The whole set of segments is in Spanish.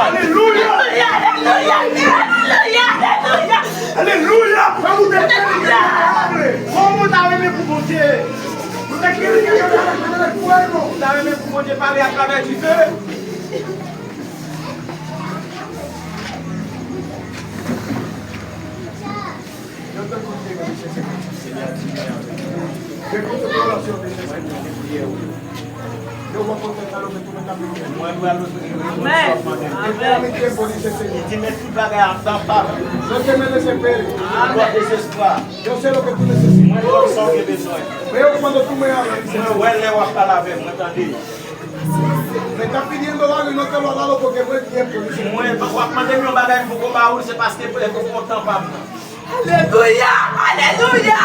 Alléluia. Alléluia. Alléluia. Como vous avez aimé pour mon Dieu? Vous avez aimé pour mon Dieu parler à travers du feu? Eu vou contestar o que tu me está pidiendo. Espera mi tiempo, dice el Señor. No te me desesperes. Yo sé lo que tú necesitas. Veo cuando tú me hablas. Me estás pidiendo algo y no te lo ha dado porque no es tiempo. Aleluia! Aleluia!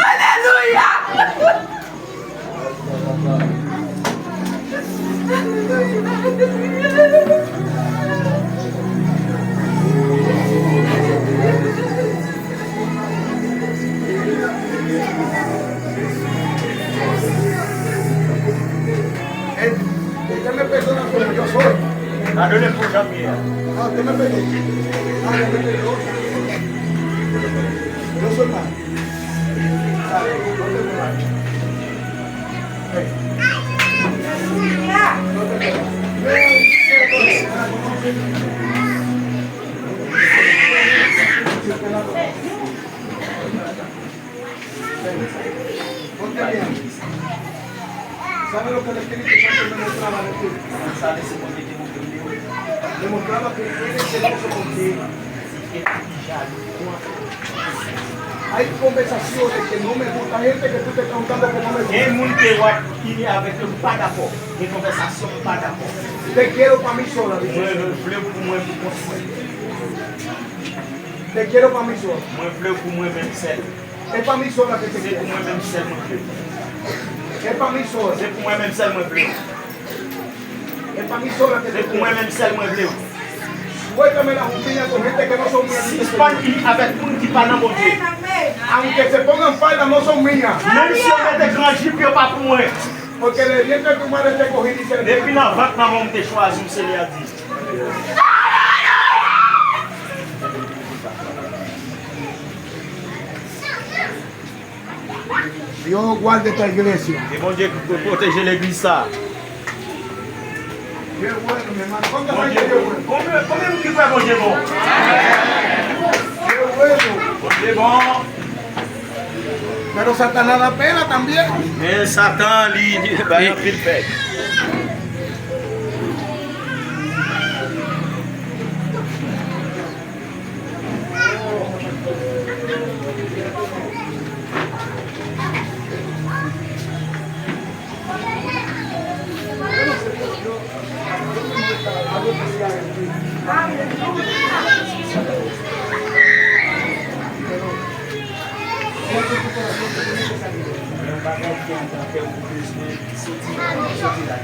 Aleluia! Usted me perdona como yo soy. No le escucha mía. No, usted me perdona. No, me perdona. Yo soy mal. Ponte bien. ¿Sabe lo que el Espíritu Santo me mostraba de ti? Me mostraba que eres celoso contigo. Hay conversaciones que no me gustan, gente que tú te estás contando que no me gustan. Te quiero para mí sola, dice. Te quiero para mí sola. Es para mí sola que te quiero. Es para mí sola. Es para mí sola que te quiero. Suéltame la justicia con gente que no son mías. Aunque se pongan faldas, no son mías. Porque de vientre de tu madre te cogí, dice el Señor. Dios guarde esta iglesia. Et mon Dieu pour protéger l'église ça. Dios es bueno, mi hermano. ¿Cuántas hay de Dios bueno? Combien vous qui croyez mon Dieu bon? Dios es bueno. Mon Dieu bon. Pero Satanás da pena también. Mais Satan lui va y pile fait.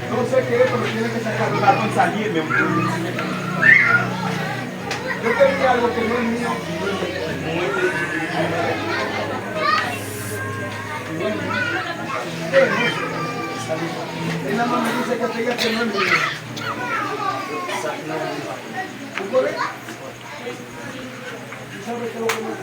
No sé qué es, pero tiene que sacar. Yo te digo algo que no es mío. Él nada más me dice que te diga que no es mío. ¿Tú puedes? ¿Tú sabes qué es lo que no es?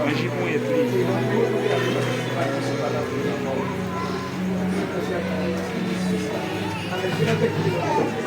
Manji pou e pli. Imagínate que